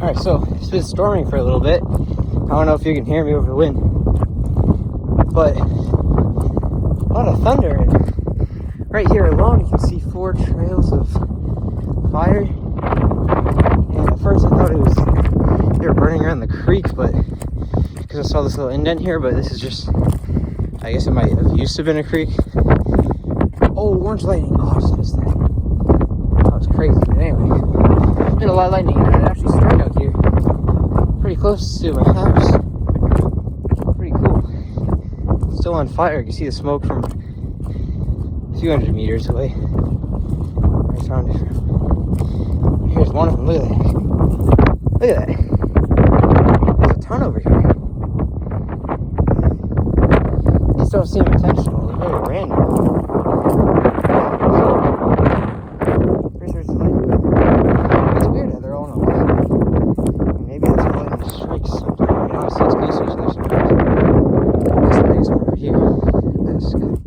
Alright, so it's been storming for a little bit. I don't know if you can hear me over the wind, but a lot of thunder, and right here alone you can see 4 trails of fire. And at first I thought they were burning around the creek, but because I saw this little indent here, but this is just, I guess it might have used to have been a creek. Oh, orange lightning. Oh, I missed that. That was crazy. But anyway, been a lot of lightning, and it actually struck out here pretty close to my house. Pretty cool. Still on fire. You can see the smoke from a few hundred meters away. I found it. Here's one of them. Look at that. Look at that. There's a ton over here. These don't seem intentional. They're very random. It's weird that they're all in a line. Maybe that's how lightning strikes sometimes. I mean, obviously it's closer, so there's some noise. That's the biggest one over here. That's good.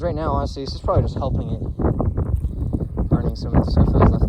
Here's right now, honestly, this is probably just helping it, burning some of the stuff that was left